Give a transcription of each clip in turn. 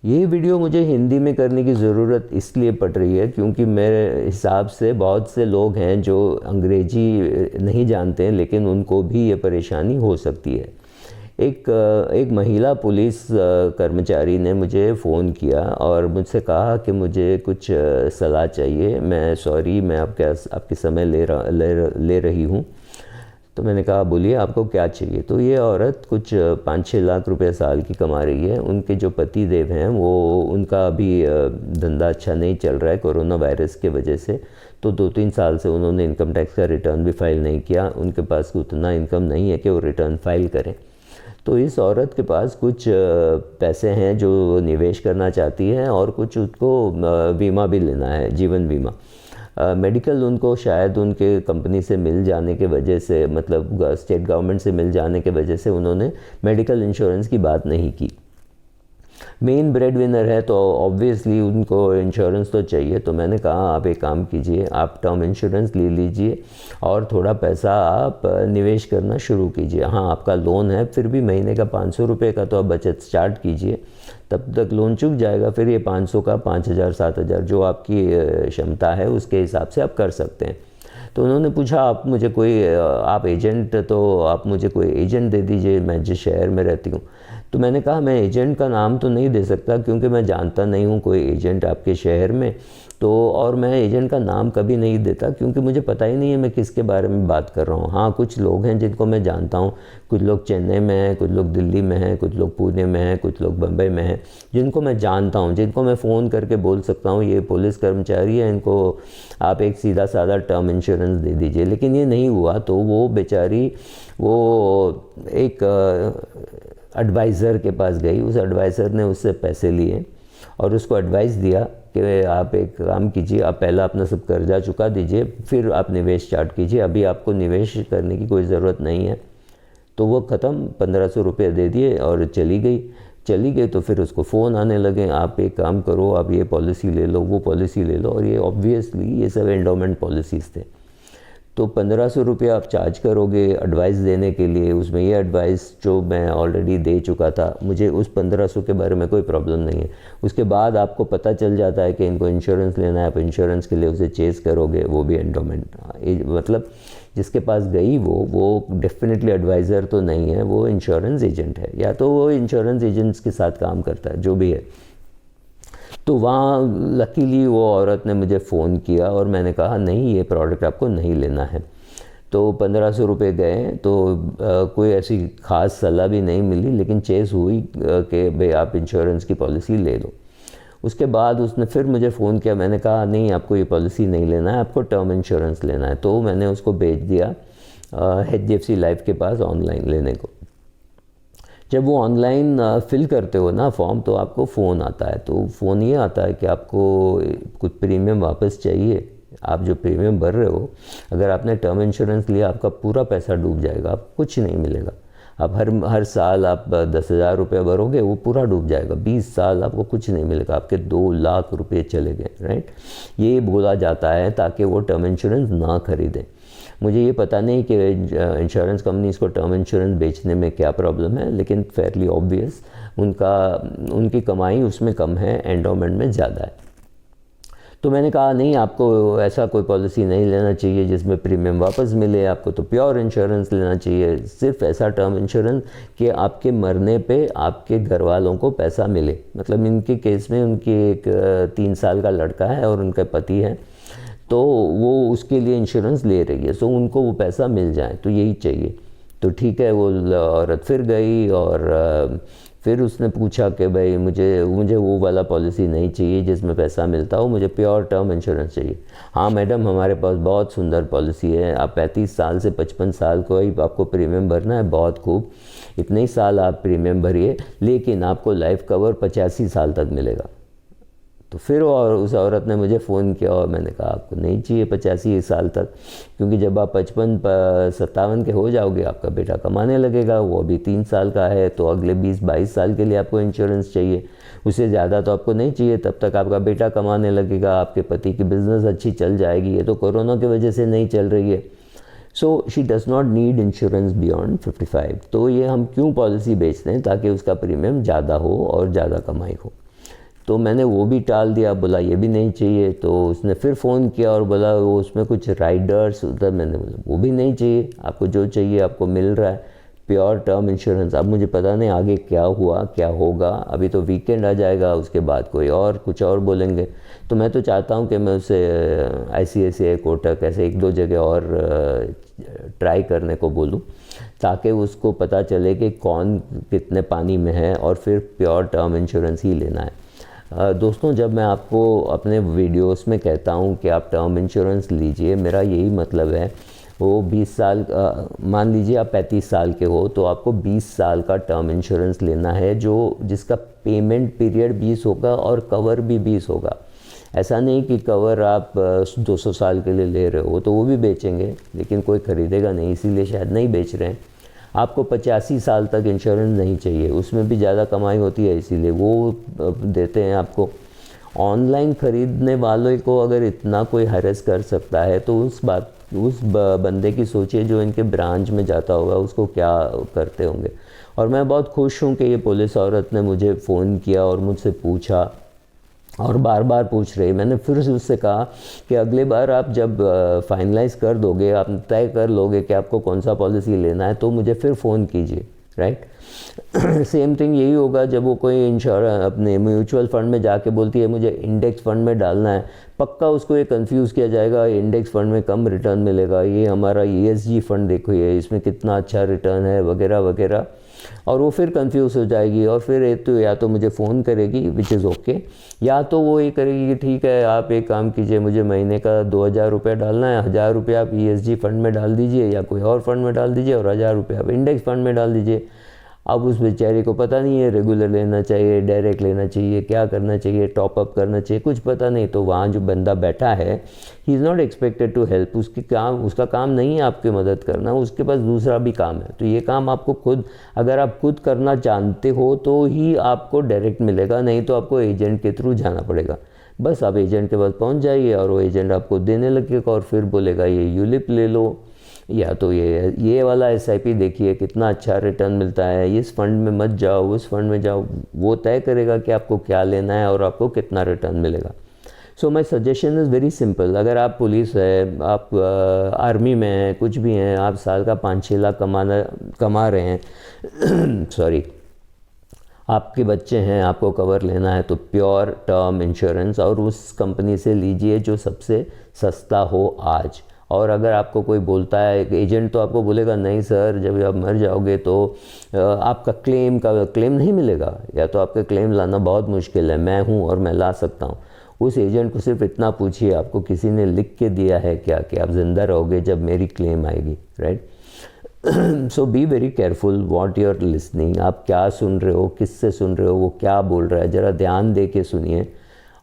ये वीडियो मुझे हिंदी में करने की ज़रूरत इसलिए पड़ रही है क्योंकि मेरे हिसाब से बहुत से लोग हैं जो अंग्रेजी नहीं जानते हैं, लेकिन उनको भी ये परेशानी हो सकती है। एक महिला पुलिस कर्मचारी ने मुझे फ़ोन किया और मुझसे कहा कि मुझे कुछ सलाह चाहिए। मैं आपके समय ले रही हूँ। तो मैंने कहा बोलिए आपको क्या चाहिए। तो ये औरत कुछ 5-6 लाख रुपए साल की कमा रही है। उनके जो पति देव हैं वो उनका अभी धंधा अच्छा नहीं चल रहा है कोरोना वायरस के वजह से। तो 2-3 साल से उन्होंने इनकम टैक्स का रिटर्न भी फाइल नहीं किया। उनके पास उतना इनकम नहीं है कि वो रिटर्न फाइल करें। तो इस औरत के पास कुछ पैसे हैं जो निवेश करना चाहती है और कुछ उसको बीमा भी लेना है, जीवन बीमा। मेडिकल उनको शायद उनके कंपनी से मिल जाने के वजह से, मतलब स्टेट गवर्नमेंट से मिल जाने के वजह से उन्होंने मेडिकल इंश्योरेंस की बात नहीं की। मेन ब्रेड विनर है तो ऑब्वियसली उनको इंश्योरेंस तो चाहिए। तो मैंने कहा आप एक काम कीजिए, आप टर्म इंश्योरेंस ले लीजिए और थोड़ा पैसा आप निवेश करना शुरू कीजिए। हाँ, आपका लोन है, फिर भी महीने का 500 रुपये का तो आप बचत स्टार्ट कीजिए, तब तक लोन चुक जाएगा। फिर ये 500 का 5000 7000 जो आपकी क्षमता है उसके हिसाब से आप कर सकते हैं। तो उन्होंने पूछा आप मुझे कोई आप एजेंट, तो आप मुझे कोई एजेंट दे दीजिए, मैं जिस शहर में रहती हूँ। तो मैंने कहा मैं एजेंट का नाम तो नहीं दे सकता क्योंकि मैं जानता नहीं हूँ कोई एजेंट आपके शहर में। तो और मैं एजेंट का नाम कभी नहीं देता क्योंकि मुझे पता ही नहीं है मैं किसके बारे में बात कर रहा हूँ। हाँ, कुछ लोग हैं जिनको मैं जानता हूँ, कुछ लोग चेन्नई में हैं, कुछ लोग दिल्ली में हैं, कुछ लोग पुणे में हैं, कुछ लोग बम्बई में हैं, जिनको मैं जानता हूँ, जिनको मैं फ़ोन करके बोल सकता हूँ ये पुलिस कर्मचारी है, इनको आप एक सीधा साधा टर्म इंश्योरेंस दे दीजिए। लेकिन ये नहीं हुआ। तो वो बेचारी वो एक एडवाइज़र के पास गई। उस एडवाइज़र ने उससे पैसे लिए और उसको एडवाइस दिया कि आप एक काम कीजिए, आप पहला अपना सब कर्जा चुका दीजिए, फिर आप निवेश स्टार्ट कीजिए, अभी आपको निवेश करने की कोई ज़रूरत नहीं है। तो वो ख़त्म, 1500 रुपये दे दिए और चली गई। तो फिर उसको फ़ोन आने लगे, आप एक काम करो, आप ये पॉलिसी ले लो, वो पॉलिसी ले लो। और ये ऑब्वियसली ये सब एंडोमेंट पॉलिसीज़ थे। तो 1500 रुपये आप चार्ज करोगे एडवाइस देने के लिए। उसमें ये एडवाइस जो मैं ऑलरेडी दे चुका था, मुझे उस 1500 के बारे में कोई प्रॉब्लम नहीं है। उसके बाद आपको पता चल जाता है कि इनको इंश्योरेंस लेना है, आप इंश्योरेंस के लिए उसे चेस करोगे, वो भी एंडोमेंट। मतलब जिसके पास गई वो डेफिनेटली एडवाइज़र तो नहीं है, वो इंश्योरेंस एजेंट है, या तो वो इंश्योरेंस एजेंट्स के साथ काम करता है, जो भी है। तो वहाँ लकीली वो औरत ने मुझे फ़ोन किया और मैंने कहा नहीं, ये प्रोडक्ट आपको नहीं लेना है। तो 1500 रुपये गए। तो कोई ऐसी ख़ास सलाह भी नहीं मिली, लेकिन चेस हुई कि भाई आप इंश्योरेंस की पॉलिसी ले लो। उसके बाद उसने फिर मुझे फ़ोन किया। मैंने कहा नहीं, आपको ये पॉलिसी नहीं लेना है, आपको टर्म इंश्योरेंस लेना है। तो मैंने उसको भेज दिया HDFC लाइफ के पास ऑनलाइन लेने को। जब वो ऑनलाइन फिल करते हो ना फॉर्म, तो आपको फ़ोन आता है। तो फ़ोन ये आता है कि आपको कुछ प्रीमियम वापस चाहिए। आप जो प्रीमियम भर रहे हो, अगर आपने टर्म इंश्योरेंस लिया, आपका पूरा पैसा डूब जाएगा, आपको कुछ नहीं मिलेगा। आप हर साल आप 10,000 रुपये भरोगे, वो पूरा डूब जाएगा। 20 साल आपको कुछ नहीं मिलेगा, आपके 2 लाख रुपये चले गए, राइट। ये बोला जाता है ताकि वो टर्म इंश्योरेंस ना खरीदें। मुझे ये पता नहीं कि इंश्योरेंस कंपनीज को टर्म इंश्योरेंस बेचने में क्या प्रॉब्लम है, लेकिन फेयरली ऑब्वियस उनकी कमाई उसमें कम है, एंडोमेंट में ज़्यादा है। तो मैंने कहा नहीं, आपको ऐसा कोई पॉलिसी नहीं लेना चाहिए जिसमें प्रीमियम वापस मिले, आपको तो प्योर इंश्योरेंस लेना चाहिए, सिर्फ ऐसा टर्म इंश्योरेंस कि आपके मरने पे आपके घर वालों को पैसा मिले। मतलब इनके केस में उनकी एक 3 साल का लड़का है और उनके पति है, तो वो उसके लिए इंश्योरेंस ले रही है, सो उनको वो पैसा मिल जाए, तो यही चाहिए। तो ठीक है, वो औरत फिर गई और फिर उसने पूछा कि भाई मुझे वो वाला पॉलिसी नहीं चाहिए जिसमें पैसा मिलता हो, मुझे प्योर टर्म इंश्योरेंस चाहिए। हाँ मैडम, हमारे पास बहुत सुंदर पॉलिसी है, आप 35 साल से 55 साल को ही आपको प्रीमियम भरना है, बहुत खूब, इतने ही साल आप प्रीमियम भरिए, लेकिन आपको लाइफ कवर 85 साल तक मिलेगा। तो फिर और उस औरत ने मुझे फ़ोन किया और मैंने कहा आपको नहीं चाहिए 85 साल तक, क्योंकि जब आप 55-57 के हो जाओगे, आपका बेटा कमाने लगेगा, वो अभी 3 साल का है, तो अगले 20-22 साल के लिए आपको इंश्योरेंस चाहिए, उससे ज़्यादा तो आपको नहीं चाहिए। तब तक आपका बेटा कमाने लगेगा, आपके पति की बिज़नेस अच्छी चल जाएगी, ये तो कोरोना की वजह से नहीं चल रही है। So she does not need insurance beyond 55। तो ये हम क्यों पॉलिसी बेचते हैं, ताकि उसका प्रीमियम ज़्यादा हो और ज़्यादा कमाई हो। तो मैंने वो भी टाल दिया, बोला ये भी नहीं चाहिए। तो उसने फिर फ़ोन किया और बोला वो उसमें कुछ राइडर्स उधर, मैंने बोला वो भी नहीं चाहिए, आपको जो चाहिए आपको मिल रहा है, प्योर टर्म इंश्योरेंस। अब मुझे पता नहीं आगे क्या हुआ क्या होगा, अभी तो वीकेंड आ जाएगा, उसके बाद कोई और कुछ और बोलेंगे। तो मैं तो चाहता हूँ कि मैं उसे ICICI कोटक ऐसे 1-2 जगह और ट्राई करने को बोलूँ, ताकि उसको पता चले कि कौन कितने पानी में है और फिर प्योर टर्म इंश्योरेंस ही लेना है। दोस्तों, जब मैं आपको अपने वीडियोस में कहता हूँ कि आप टर्म इंश्योरेंस लीजिए, मेरा यही मतलब है वो 20 साल, मान लीजिए आप 35 साल के हो तो आपको 20 साल का टर्म इंश्योरेंस लेना है, जो जिसका पेमेंट पीरियड 20 होगा और कवर भी 20 होगा। ऐसा नहीं कि कवर आप 200 साल के लिए ले रहे हो तो वो भी बेचेंगे, लेकिन कोई ख़रीदेगा नहीं, इसीलिए शायद नहीं बेच रहे हैं। आपको 85 साल तक इंश्योरेंस नहीं चाहिए, उसमें भी ज़्यादा कमाई होती है, इसीलिए वो देते हैं आपको। ऑनलाइन ख़रीदने वालों को अगर इतना कोई हैरेस कर सकता है तो उस बंदे की सोचिए जो इनके ब्रांच में जाता होगा, उसको क्या करते होंगे। और मैं बहुत खुश हूँ कि ये पुलिस औरत ने मुझे फ़ोन किया और मुझसे पूछा और बार बार पूछ रही। मैंने फिर से उससे कहा कि अगली बार आप जब फाइनलाइज़ कर दोगे, आप तय कर लोगे कि आपको कौन सा पॉलिसी लेना है, तो मुझे फिर फ़ोन कीजिए, राइट। सेम थिंग यही होगा जब वो कोई इंश्योरेंस अपने म्यूचुअल फंड में जाके बोलती है मुझे इंडेक्स फंड में डालना है, पक्का उसको ये कंफ्यूज किया जाएगा, इंडेक्स फंड में कम रिटर्न मिलेगा, ये हमारा ESG फंड देखो ये इसमें कितना अच्छा रिटर्न है वगैरह वगैरह, और वो फिर कंफ्यूज हो जाएगी। और फिर तो या तो मुझे फ़ोन करेगी विच इज़ ओके, या तो वो ये करेगी कि ठीक है आप एक काम कीजिए, मुझे महीने का 2000 रुपये डालना है, 1000 रुपये आप ESG फंड में डाल दीजिए या कोई और फंड में डाल दीजिए और 1000 रुपये आप इंडेक्स फंड में डाल दीजिए। अब उस बेचारे को पता नहीं है रेगुलर लेना चाहिए, डायरेक्ट लेना चाहिए, क्या करना चाहिए, टॉपअप करना चाहिए, कुछ पता नहीं। तो वहाँ जो बंदा बैठा है ही is not expected to help, उसका काम नहीं है आपकी मदद करना, उसके पास दूसरा भी काम है। तो ये काम आपको खुद, अगर आप खुद करना जानते हो तो ही आपको डायरेक्ट मिलेगा, नहीं तो आपको एजेंट के थ्रू जाना पड़ेगा। बस आप एजेंट के पास पहुँच जाइए और वो एजेंट आपको देने लगेगा और फिर बोलेगा ये यूलिप ले लो, या तो ये वाला SIP देखिए कितना अच्छा रिटर्न मिलता है, इस फंड में मत जाओ, उस फंड में जाओ। वो तय करेगा कि आपको क्या लेना है और आपको कितना रिटर्न मिलेगा। So my suggestion is very simple. अगर आप पुलिस है, आप आर्मी में हैं, कुछ भी हैं, आप साल का 5-6 लाख कमा रहे हैं सॉरी, आपके बच्चे हैं, आपको कवर लेना है, तो प्योर टर्म इंश्योरेंस और उस कंपनी से लीजिए जो सबसे सस्ता हो आज। और अगर आपको कोई बोलता है एजेंट, तो आपको बोलेगा नहीं सर, जब आप मर जाओगे तो आपका क्लेम नहीं मिलेगा, या तो आपका क्लेम लाना बहुत मुश्किल है, मैं हूँ और मैं ला सकता हूँ। उस एजेंट को सिर्फ इतना पूछिए आपको किसी ने लिख के दिया है क्या कि आप ज़िंदा रहोगे जब मेरी क्लेम आएगी, right. So be very careful what you are listening. आप क्या सुन रहे हो, किससे सुन रहे हो, वो क्या बोल रहा है, ज़रा ध्यान दे के सुनिए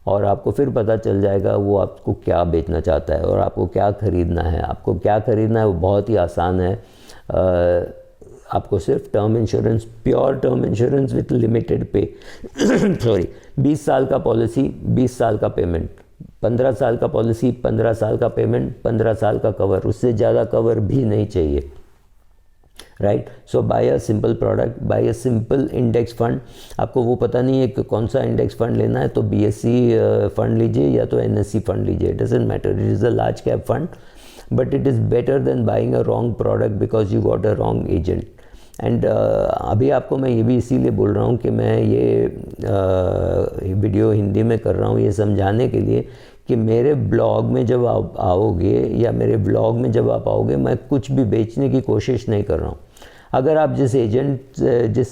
और आपको फिर पता चल जाएगा वो आपको क्या बेचना चाहता है और आपको क्या ख़रीदना है। आपको क्या ख़रीदना है वो बहुत ही आसान है। आपको सिर्फ term insurance, pure term insurance with limited पे सॉरी 20 साल का पॉलिसी, 20 साल का पेमेंट, 15 साल का पॉलिसी, 15 साल का पेमेंट, 15 साल का कवर, उससे ज़्यादा कवर भी नहीं चाहिए, right. So buy a simple product, buy a simple index fund. आपको वो पता नहीं है कि कौन सा इंडेक्स फंड लेना है, तो BSE फंड लीजिए या तो NSE फंड लीजिए, it doesn't matter, it is a large cap fund, but it is better than buying a wrong product because you got a wrong agent. And अभी आपको मैं ये भी इसीलिए बोल रहा हूँ कि मैं ये वीडियो हिंदी में कर रहा हूँ ये समझाने के लिए कि मेरे ब्लॉग में जब आप आओगे या मेरे ब्लॉग में जब आप आओगे, मैं कुछ भी बेचने की कोशिश नहीं कर रहा हूँ। अगर आप जिस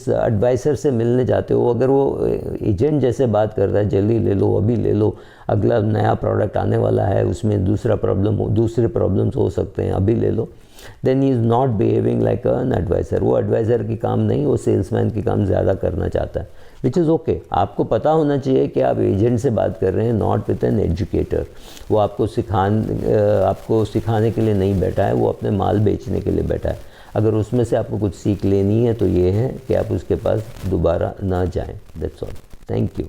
एडवाइज़र से मिलने जाते हो, अगर वो एजेंट जैसे बात करता है जल्दी ले लो, अभी ले लो, अगला नया प्रोडक्ट आने वाला है, उसमें दूसरे प्रॉब्लम्स हो सकते हैं, अभी ले लो, then he is not behaving like an adviser. वो एडवाइज़र की काम नहीं, वो सेल्समैन की काम ज़्यादा करना चाहता है, विच इज़ ओके। आपको पता होना चाहिए कि आप एजेंट से बात कर रहे हैं, नॉट विथ एन एजुकेटर। वो आपको सिखाने के लिए नहीं बैठा है, वो अपने माल बेचने के लिए बैठा है। अगर उसमें से आपको कुछ सीख लेनी है तो ये है कि आप उसके पास दोबारा ना जाएं। That's all. Thank you.